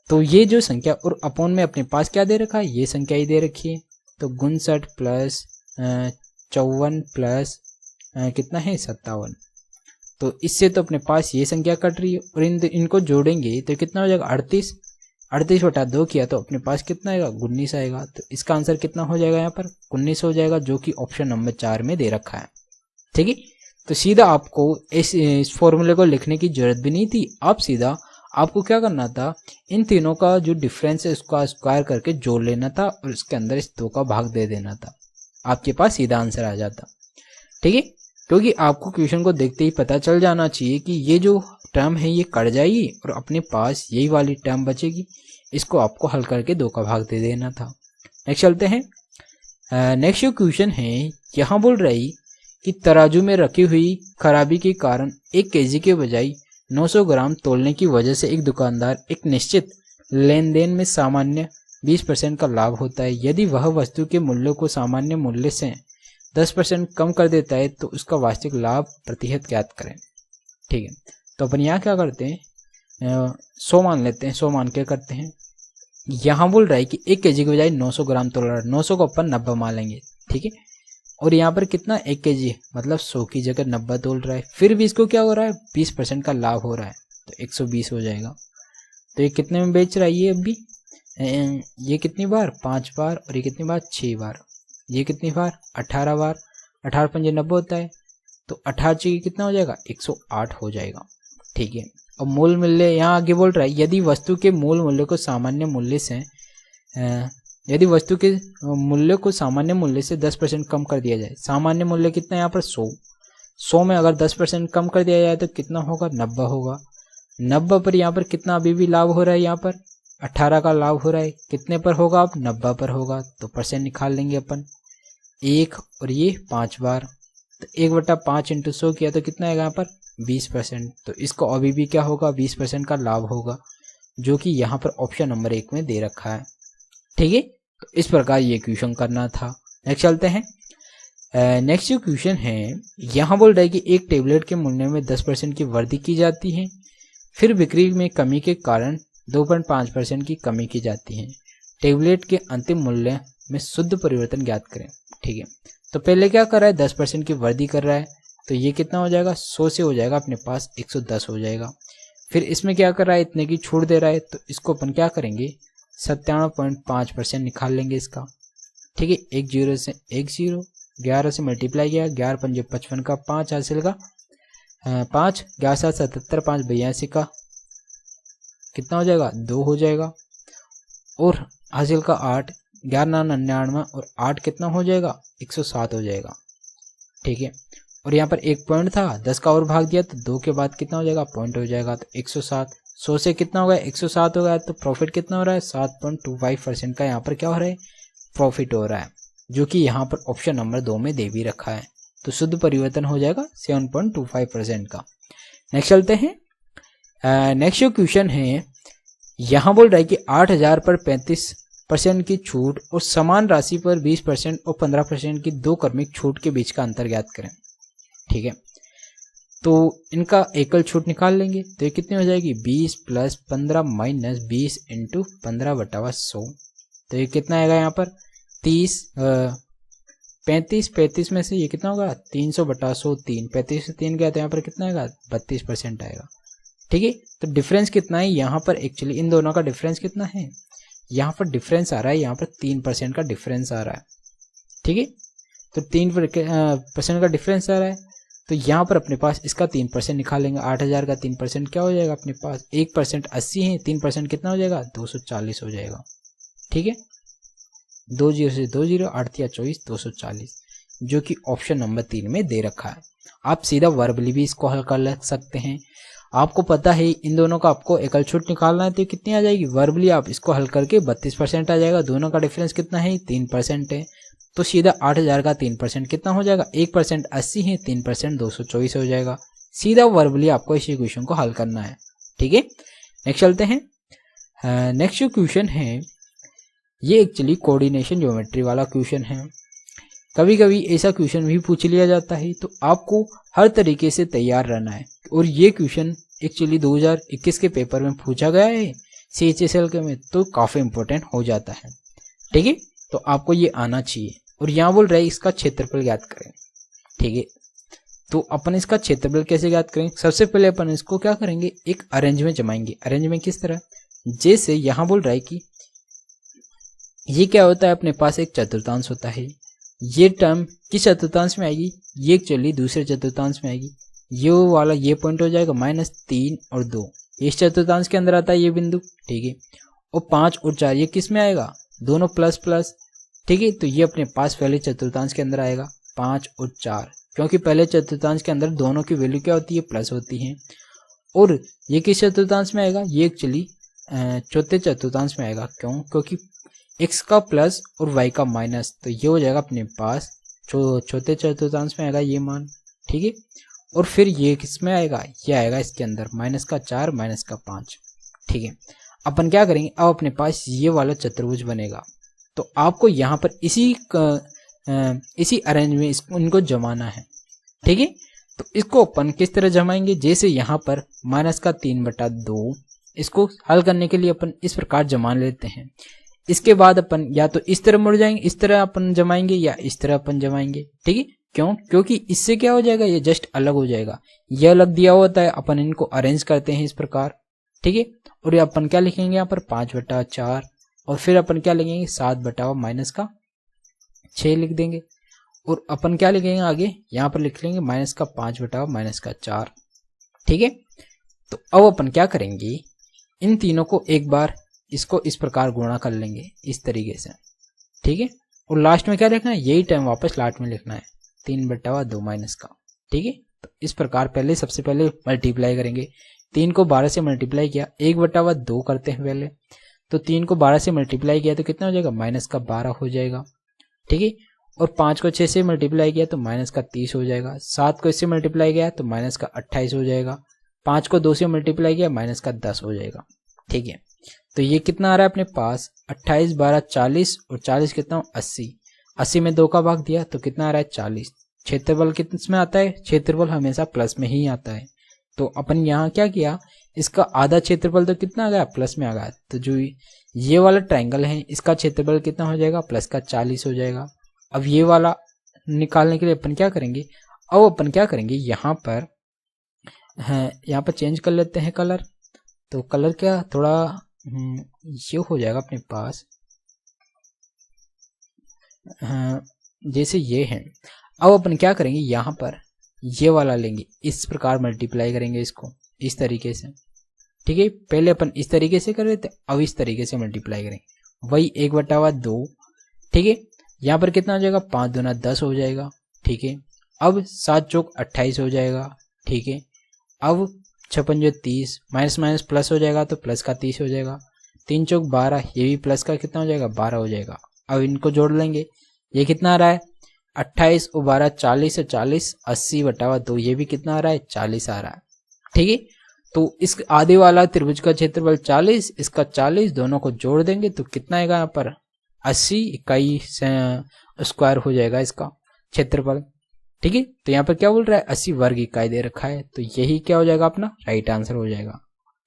तो ये जो संख्या और अपोन में अपने पास क्या दे रखा है, ये संख्या ही दे रखी है। तो 59 प्लस 54 प्लस कितना है 57, तो इससे तो अपने पास ये संख्या कट रही है और इनको जोड़ेंगे तो कितना हो जाएगा 38, 38 बटा 2 किया तो अपने पास कितना आएगा 19 आएगा। तो इसका आंसर कितना हो जाएगा यहाँ पर 19 हो जाएगा, जो कि ऑप्शन नंबर 4 में दे रखा है। ठीक है, तो सीधा आपको इस फॉर्मूले को लिखने की जरूरत भी नहीं थी, आप सीधा आपको क्या करना था, इन तीनों का जो डिफरेंस है उसका स्क्वायर करके जोड़ लेना था और उसके अंदर इस 2 का भाग दे देना था, आपके पास सीधा आंसर आ जाता। ठीक है, क्योंकि आपको क्वेश्चन को देखते ही पता चल जाना चाहिए कि ये जो टर्म है ये कट जाएगी और अपने पास यही वाली टर्म बचेगी, इसको आपको हल करके 2 का भाग दे देना था। नेक्स्ट चलते हैं। नेक्स्ट जो क्वेश्चन है यहाँ बोल रही कि तराजू में रखी हुई खराबी के कारण 1 केजी के बजाय 900 ग्राम तोलने की वजह से एक दुकानदार एक निश्चित लेन देन में सामान्य 20% का लाभ होता है। यदि वह वस्तु के मूल्य को सामान्य मूल्य से 10% कम कर देता है तो उसका वास्तविक लाभ प्रतिशत ज्ञात करें। ठीक है, तो अपन यहाँ क्या करते हैं, 100 मान लेते हैं, 100 मान के करते हैं। यहाँ बोल रहा है कि 1 केजी के बजाय 900 ग्राम तोल रहा है, 900 को अपन 90 मान लेंगे। ठीक है, और यहाँ पर कितना 1 केजी मतलब 100 की जगह 90 तोल रहा है, फिर भी इसको क्या हो रहा है 20% का लाभ हो रहा है, तो 120 हो जाएगा। तो ये कितने में बेच रहा है ये अभी, ये कितनी बार 5 बार, और ये कितनी बार 6 बार, ये कितनी बार 18 बार, 18 पंजे 90 होता है, तो 18 कितना हो जाएगा 108 हो जाएगा। ठीक है, अब मूल मूल्य यहाँ आगे बोल रहा है यदि वस्तु के मूल मूल्य को सामान्य मूल्य से यदि वस्तु के मूल्य को सामान्य मूल्य से 10% कम कर दिया जाए, सामान्य मूल्य कितना है यहाँ पर 100 में अगर 10% कम कर दिया जाए तो कितना होगा 90 होगा। 90 पर यहाँ पर कितना अभी भी लाभ हो रहा है, यहाँ पर 18 का लाभ हो रहा है, कितने पर होगा अब 90 पर होगा, तो परसेंट निकाल लेंगे अपन 1 और ये 5 बार, तो 1/5 × 100 किया तो कितना आएगा यहाँ पर 20%, तो इसको अभी भी क्या होगा 20% का लाभ होगा, जो कि यहाँ पर ऑप्शन नंबर 1 में दे रखा है। ठीक है, तो इस प्रकार ये क्वेश्चन करना था। नेक्स्ट चलते हैं। नेक्स्ट जो क्वेश्चन है यहाँ बोल रहा है कि एक टेबलेट के मूल्य में 10% की वृद्धि की जाती है, फिर बिक्री में कमी के कारण 2.5% की कमी की जाती है। टेबलेट के अंतिम मूल्य में शुद्ध परिवर्तन ज्ञात करें। ठीक है, तो पहले क्या कर रहा है 10% की वृद्धि कर रहा है, तो ये कितना हो जाएगा 100 से हो जाएगा अपने पास 110 हो जाएगा। फिर इसमें क्या कर रहा है इतने की छूट दे रहा है, तो इसको अपन क्या करेंगे 97.5% निकाल लेंगे इसका। ठीक है, 1 0 से 1 0, 11 से मल्टीप्लाई किया, 11 पंजे 55 का 5 हासिल का 5, 11 7 77, 5 82 का कितना हो जाएगा 2 हो जाएगा, और हासिल का 8, 11 9 99 और 8 कितना हो जाएगा 107 हो जाएगा। ठीक है, और यहाँ पर एक पॉइंट था 10 का और भाग दिया तो 2 के बाद कितना हो जाएगा पॉइंट हो जाएगा, तो 107, 100 से कितना हो गया 107 हो गया, तो प्रॉफिट कितना हो रहा है 7.25% का यहाँ पर क्या हो रहा है प्रॉफिट हो रहा है, जो कि यहाँ पर ऑप्शन नंबर 2 में दे भी रखा है। तो शुद्ध परिवर्तन हो जाएगा 7.25% का। नेक्स्ट चलते हैं। नेक्स्ट जो क्वेश्चन है यहाँ बोल रहा है कि 8000 पर 35% की छूट और समान राशि पर 20% और 15% की 2 क्रमिक छूट के बीच का अंतर ज्ञात करें। ठीक है, तो इनका एकल छूट निकाल लेंगे, तो ये कितनी हो जाएगी 20 + 15 - 20 × 15/100, तो ये कितना आएगा यहाँ पर 30 35 में से ये कितना होगा 300/100, 35 से 3 गया तो यहाँ पर कितना आएगा 32% आएगा। ठीक है, तो डिफरेंस कितना है यहाँ पर, एक्चुअली इन दोनों का डिफरेंस कितना है, यहाँ पर डिफरेंस आ रहा है यहाँ पर 3% का डिफरेंस आ रहा है। ठीक है, तो 3% का डिफरेंस आ रहा है, तो यहाँ पर अपने पास इसका 3% निकालेंगे। 8000 का 3% क्या हो जाएगा अपने पास 1% 80 है, 3% कितना हो जाएगा 240 हो जाएगा। ठीक है, 2 0 से 2 0, 8 × 24 240, जो कि ऑप्शन नंबर 3 में दे रखा है। आप सीधा वर्बली भी इसको हल कर सकते हैं, आपको पता है इन दोनों का आपको एकल छूट निकालना है तो कितनी आ जाएगी, वर्बली आप इसको हल करके 32% आ जाएगा। दोनों का डिफरेंस कितना है 3% है, तो सीधा 8000 का 3% कितना हो जाएगा 1% 80 है, 3% 224 हो जाएगा। सीधा वर्बली आपको इस इक्वेशन को हल करना है। ठीक है, नेक्स्ट चलते हैं। नेक्स्ट जो क्वेश्चन है ये एक्चुअली कोऑर्डिनेशन ज्योमेट्री वाला क्वेश्चन है। कभी कभी ऐसा क्वेश्चन भी पूछ लिया जाता है, तो आपको हर तरीके से तैयार रहना है। और ये क्वेश्चन एक्चुअली 2021 के पेपर में पूछा गया है CHSL के में, तो काफी इंपॉर्टेंट हो जाता है। ठीक है, तो आपको ये आना चाहिए। और यहाँ बोल रहे इसका क्षेत्रफल ज्ञात करें। ठीक है, तो अपन इसका क्षेत्रफल कैसे ज्ञात करेंगे? सबसे पहले अपन इसको क्या करेंगे, एक अरेंज में जमाएंगे। अरेंज में किस तरह, जैसे यहाँ बोल रहा है कि ये क्या होता है, अपने पास एक चतुर्थांश होता है। ये टर्म किस चतुर्थांश में आएगी, ये एक्चुअली दूसरे चतुर्थांश में आएगी। ये वाला ये पॉइंट हो जाएगा -3 और 2, इस चतुर्थांश के अंदर आता है ये बिंदु। ठीक है, और 5 और 4 ये किस में आएगा, दोनों प्लस प्लस। ठीक है, तो ये अपने पास पहले चतुर्थांश के अंदर आएगा 5 और 4, क्योंकि पहले चतुर्थांश के अंदर दोनों की वैल्यू क्या होती है, प्लस होती है। और ये किस चतुर्थांश में आएगा, ये एक्चुअली चौथे चतुर्थांश में आएगा। क्यों, क्योंकि x का प्लस और y का माइनस, तो ये हो जाएगा अपने पास चौथे चतुर्थांश में आएगा ये मान। ठीक है, और फिर ये किस में आएगा, ये आएगा इसके अंदर -4 -5। ठीक है, अपन क्या करेंगे, अब अपने पास ये वाला चतुर्भुज बनेगा। तो आपको यहाँ पर इसी अरेंज में इनको जमाना है। ठीक है, तो इसको अपन किस तरह जमाएंगे, जैसे यहाँ पर -3/2, इसको हल करने के लिए अपन इस प्रकार जमा लेते हैं। इसके बाद अपन या तो इस तरह मुड़ जाएंगे, इस तरह अपन जमाएंगे, या इस तरह अपन जमाएंगे। ठीक है, क्यों, क्योंकि इससे क्या हो जाएगा, ये जस्ट अलग हो जाएगा। ये अलग दिया होता है, अपन इनको अरेंज करते हैं इस प्रकार। ठीक है, और ये अपन क्या लिखेंगे यहाँ पर 5/4, और फिर अपन क्या लिखेंगे 7/-6 लिख देंगे। और अपन क्या लिखेंगे आगे, यहाँ पर लिख लेंगे -5/-4। ठीक है, तो अब अपन क्या करेंगे, इन तीनों को एक बार इसको इस प्रकार गुणा कर लेंगे इस तरीके से। ठीक है, और लास्ट में क्या लिखना है, यही टाइम वापस लास्ट में लिखना है 3/2 माइनस का। ठीक है, तो इस प्रकार सबसे पहले मल्टीप्लाई करेंगे। 3 को 12 से मल्टीप्लाई किया, 1/2 करते हैं पहले। तो 3 को 12 से मल्टीप्लाई किया तो कितना हो जाएगा, -12 हो जाएगा। ठीक है, और 5 को 6 से मल्टीप्लाई किया तो -30 हो जाएगा। 7 को इससे मल्टीप्लाई किया तो -28 हो जाएगा। 5 को 2 से मल्टीप्लाई किया -10 हो जाएगा। ठीक है, तो ये कितना आ रहा है अपने पास, 28 12 40, और 40 कितना 80। 80 में 2 का भाग दिया तो कितना आ रहा है 40। क्षेत्रफल किस में आता है, क्षेत्रफल हमेशा प्लस में ही आता है। तो अपन यहाँ क्या किया, इसका आधा क्षेत्रफल तो कितना आ गया, प्लस में आ गया। तो जो ये वाला ट्रायंगल है इसका क्षेत्रफल कितना हो जाएगा, +40 हो जाएगा। अब ये वाला निकालने के लिए अपन क्या करेंगे, अब अपन क्या करेंगे, यहाँ पर चेंज कर लेते हैं कलर। तो कलर क्या थोड़ा ये हो जाएगा अपने पास, जैसे ये है। अब अपन क्या करेंगे, यहाँ पर ये वाला लेंगे, इस प्रकार मल्टीप्लाई करेंगे इसको इस तरीके से। ठीक है, पहले अपन इस तरीके से कर रहे थे, अब इस तरीके से मल्टीप्लाई करेंगे, वही 1/2। ठीक है, यहाँ पर कितना हो जाएगा, 5 दूना 10 हो जाएगा। ठीक है, अब 7 चौक 28 हो जाएगा। ठीक है, अब 56 30, माइनस प्लस हो जाएगा तो प्लस का 30 हो जाएगा। 3 चौक 12, ये भी प्लस का कितना हो जाएगा, 12 हो जाएगा। अब इनको जोड़ लेंगे, ये कितना आ रहा है 28 और 12 40 और 40 80/2, ये भी कितना आ रहा है 40 आ रहा है। ठीक है, तो इस आधे वाला त्रिभुज का क्षेत्रफल 40, इसका 40, दोनों को जोड़ देंगे तो कितना आएगा यहाँ पर 80 इकाई स्क्वायर हो जाएगा इसका क्षेत्रफल। ठीक है, तो यहाँ पर क्या बोल रहा है 80 वर्ग इकाई दे रखा है, तो यही क्या हो जाएगा अपना राइट आंसर हो जाएगा।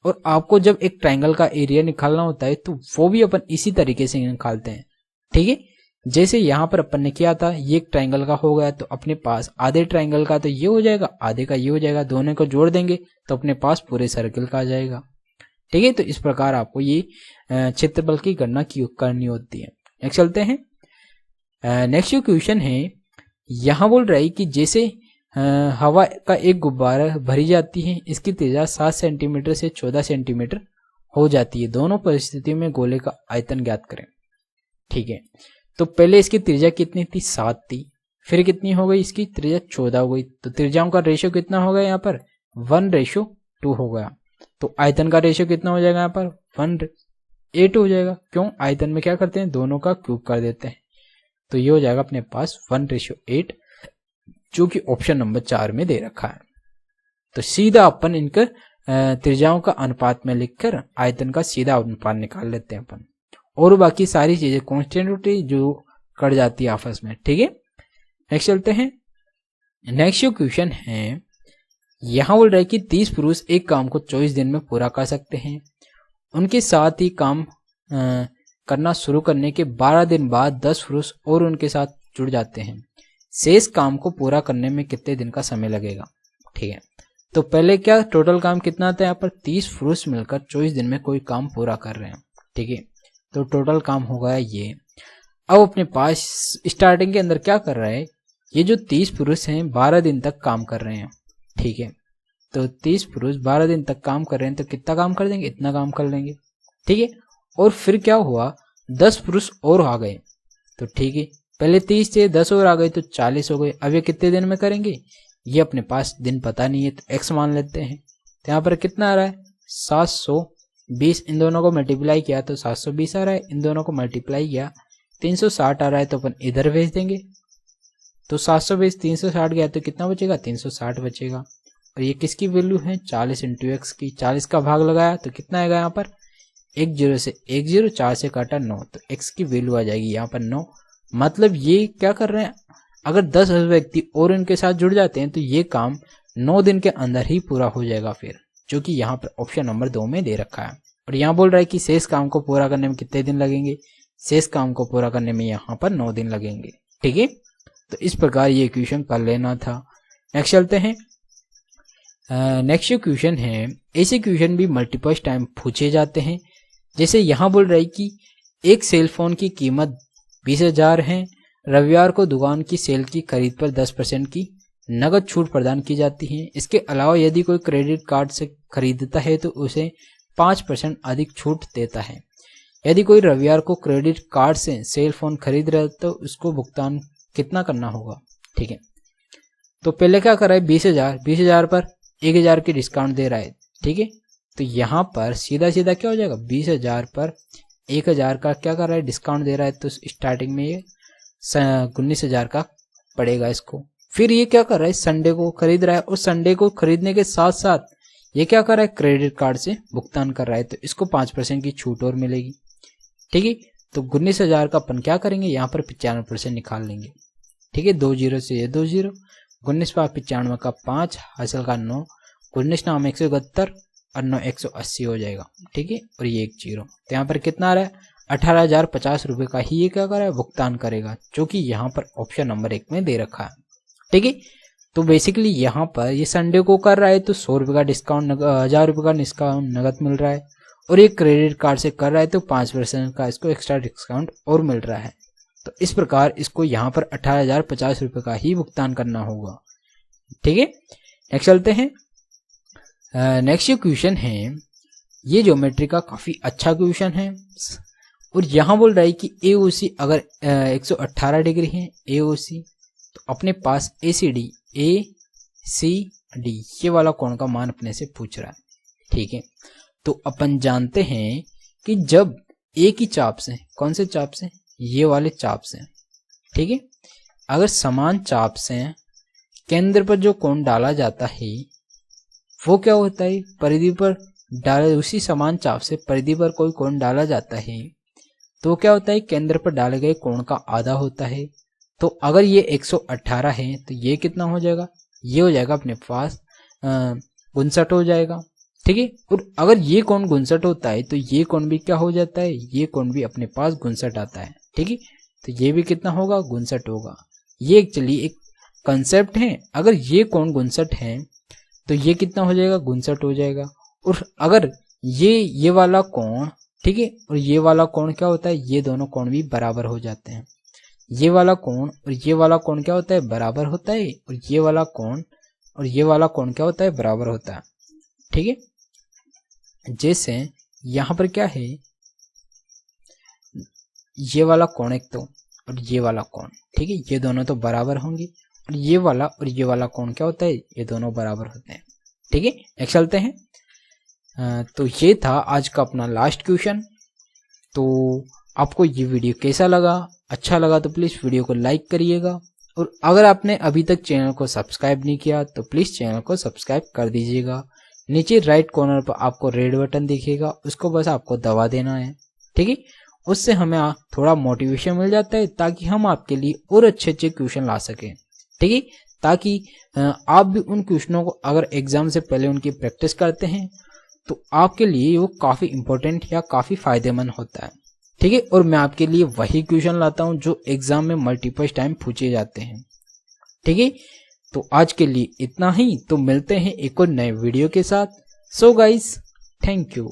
और आपको जब एक ट्रायंगल का एरिया निकालना होता है तो वो भी अपन इसी तरीके से निकालते हैं। ठीक है, जैसे यहाँ पर अपन ने किया था, ये एक ट्रायंगल का हो गया तो अपने पास आधे ट्रायंगल का तो ये हो जाएगा, आधे का ये हो जाएगा, दोनों को जोड़ देंगे तो अपने पास पूरे सर्कल का आ जाएगा। ठीक है, तो इस प्रकार आपको ये क्षेत्रफल की गणना करनी होती है। नेक्स्ट चलते हैं। नेक्स्ट जो क्वेश्चन है, यहाँ बोल रहा है कि जैसे हवा का एक गुब्बारा भरी जाती है, इसकी त्रिज्या 7 सेंटीमीटर से 14 सेंटीमीटर हो जाती है। दोनों परिस्थितियों में गोले का आयतन ज्ञात करें। ठीक है, तो पहले इसकी त्रिज्या कितनी थी, 7 थी, फिर कितनी हो गई, इसकी त्रिज्या 14 हो गई। तो त्रिज्याओं का रेशियो कितना हो गया यहाँ पर 1:2 हो गया। तो आयतन का रेशियो कितना हो जाएगा यहाँ पर 1:8 हो जाएगा। क्यों, आयतन में क्या करते हैं, दोनों का क्यूब कर देते हैं। तो ये हो जाएगा अपने पास 1:8, जो कि ऑप्शन नंबर 4 में दे रखा है। तो सीधा अपन इनका त्रिज्याओं का अनुपात में लिखकर आयतन का सीधा अनुपात निकाल लेते हैं अपन, और बाकी सारी चीजें कांस्टेंट होती जो कट जाती है आपस में। ठीक है, नेक्स्ट चलते हैं। नेक्स्ट जो क्वेश्चन है यहाँ बोल रहा है कि 30 पुरुष एक काम को 24 दिन में पूरा कर सकते हैं। उनके साथ ही काम करना शुरू करने के 12 दिन बाद 10 पुरुष और उनके साथ जुड़ जाते हैं। शेष काम को पूरा करने में कितने दिन का समय लगेगा? ठीक है, तो पहले क्या टोटल काम कितना आता है यहाँ पर? 30 पुरुष मिलकर 24 दिन में कोई काम पूरा कर रहे हैं। ठीक है, तो टोटल काम होगा ये। अब अपने पास स्टार्टिंग के अंदर क्या कर रहा है, ये जो 30 पुरुष हैं 12 दिन तक काम कर रहे हैं। ठीक है, तो 30 पुरुष 12 दिन तक काम कर रहे हैं, तो कितना काम कर देंगे? इतना काम कर लेंगे। ठीक है, और फिर क्या हुआ, 10 पुरुष और आ गए। तो ठीक है, पहले 30 थे, 10 और आ गए तो 40 हो गए। अब ये कितने दिन में करेंगे? ये अपने पास दिन पता नहीं है, तो x मान लेते हैं। तो यहाँ पर कितना आ रहा है? 720। इन दोनों को मल्टीप्लाई किया तो 720 आ रहा है, इन दोनों को मल्टीप्लाई किया 360 आ रहा है, तो अपन इधर भेज देंगे। तो 720 360 गया तो कितना बचेगा? 360 बचेगा। और ये किसकी वैल्यू है? 40 इंटू एक्स की। 40 का भाग लगाया तो कितना आएगा यहाँ पर? 1 0 से 1 0, 4 से काटा 9, तो x की वैल्यू आ जाएगी यहाँ पर 9। मतलब ये क्या कर रहे हैं, अगर 10 व्यक्ति और इनके साथ जुड़ जाते हैं तो ये काम 9 दिन के अंदर ही पूरा हो जाएगा फिर, जो कि यहाँ पर ऑप्शन नंबर 2 में दे रखा है। और यहाँ बोल रहा है कि शेष काम को पूरा करने में कितने दिन लगेंगे? शेष काम को पूरा करने में यहाँ पर 9 दिन लगेंगे। ठीक है, तो इस प्रकार ये क्वेश्चन कर लेना था। नेक्स्ट चलते हैं। नेक्स्ट क्वेश्चन है, ऐसे क्वेश्चन भी मल्टीपल टाइम पूछे जाते हैं। जैसे यहाँ बोल रहा है कि एक सेल फोन की कीमत 20,000 है। रविवार को दुकान की सेल की खरीद पर 10% की नगद छूट प्रदान की जाती है। इसके अलावा यदि कोई क्रेडिट कार्ड से खरीदता है तो उसे 5% अधिक छूट देता है। यदि कोई रविवार को क्रेडिट कार्ड से सेल फोन खरीद रहा है तो उसको भुगतान कितना करना होगा? ठीक है, तो पहले क्या कर रहा है, 20,000 पर 1,000 की डिस्काउंट दे रहा है। ठीक है, तो यहाँ पर सीधा सीधा क्या हो जाएगा, 20,000 पर 1,000 का क्या कर रहा है, डिस्काउंट दे रहा है, तो स्टार्टिंग में ये 19,000 का पड़ेगा इसको। फिर ये क्या कर रहा है, संडे को खरीद रहा है, और संडे को खरीदने के साथ साथ ये क्या कर रहा है, क्रेडिट कार्ड से भुगतान कर रहा है, तो इसको 5% की छूट और मिलेगी। ठीक है, तो 19,000 का अपन क्या करेंगे, यहाँ पर 95% निकाल लेंगे। ठीक है, 2 0 से ये 2 0, 19 5 95 का 5, हासिल का 9, 19 नाम 171 और 9 180 हो जाएगा। ठीक है, और ये 1 0, तो यहाँ पर कितना आ रहा है, 18,050 रुपये का ही ये क्या कर रहा है, भुगतान करेगा, जो कि यहाँ पर ऑप्शन नंबर 1 में दे रखा है। ठीक है, तो बेसिकली यहाँ पर ये संडे को कर रहा है तो 100 रुपये का डिस्काउंट, 1,000 रुपये का डिस्काउंट नगद मिल रहा है, और ये क्रेडिट कार्ड से कर रहा है तो 5% का इसको एक्स्ट्रा डिस्काउंट और मिल रहा है। तो इस प्रकार इसको यहाँ पर 18,050 रुपये का ही भुगतान करना होगा। ठीक है, नेक्स्ट चलते हैं। नेक्स्ट क्वेश्चन है, ये ज्योमेट्री का काफी अच्छा क्वेश्चन है, और यहाँ बोल रहा है कि AOC अगर 118 डिग्री है AOC, तो अपने पास ACD ये वाला कोण का मान अपने से पूछ रहा है। ठीक है, तो अपन जानते हैं कि जब एक ही चाप से, कौन से चाप से, ये वाले चाप से, ठीक है, अगर समान चाप से केंद्र पर जो कोण डाला जाता है वो क्या होता है, परिधि पर डाले, उसी समान चाप से परिधि पर कोई कोण डाला जाता है तो क्या होता है, केंद्र पर डाले गए कोण का आधा होता है। तो अगर ये 118 है तो ये कितना हो जाएगा, ये हो जाएगा अपने पास 59 हो जाएगा। ठीक है, और अगर ये कोण 59 होता है तो ये कोण भी क्या हो जाता है, ये कोण भी अपने पास 59 आता है। ठीक है, तो ये भी कितना होगा, 59 होगा। ये एक्चुअली एक कंसेप्ट है, अगर ये कोण 59 है तो ये कितना हो जाएगा, 59 हो जाएगा। और अगर ये वाला कोण, ठीक है, और ये वाला कोण क्या होता है, ये दोनों कोण भी बराबर हो जाते हैं। ये वाला कोण और ये वाला कोण क्या होता है, बराबर होता है, और ये वाला कोण और ये वाला कोण क्या होता है, बराबर होता है। ठीक है, जैसे यहां पर क्या है, ये वाला कोण एक तो और ये वाला कोण, ठीक है, ये दोनों तो बराबर होंगे, और ये वाला कोण क्या होता है, ये दोनों बराबर होते हैं। ठीक है, नेक्स्ट चलते हैं। तो ये था आज का अपना लास्ट क्वेश्चन। तो आपको ये वीडियो कैसा लगा, अच्छा लगा तो प्लीज वीडियो को लाइक करिएगा, और अगर आपने अभी तक चैनल को सब्सक्राइब नहीं किया तो प्लीज चैनल को सब्सक्राइब कर दीजिएगा। नीचे राइट कॉर्नर पर आपको रेड बटन दिखेगा, उसको बस आपको दबा देना है। ठीक है, उससे हमें थोड़ा मोटिवेशन मिल जाता है ताकि हम आपके लिए और अच्छे अच्छे क्वेश्चन ला सकें। ठीक है, ताकि आप भी उन क्वेश्चनों को अगर एग्जाम से पहले उनकी प्रैक्टिस करते हैं तो आपके लिए वो काफ़ी इंपॉर्टेंट या काफ़ी फायदेमंद होता है। ठीक है, और मैं आपके लिए वही क्वेश्चन लाता हूं जो एग्जाम में मल्टीपल टाइम पूछे जाते हैं। ठीक है, तो आज के लिए इतना ही। तो मिलते हैं एक और नए वीडियो के साथ। So guys, thank you.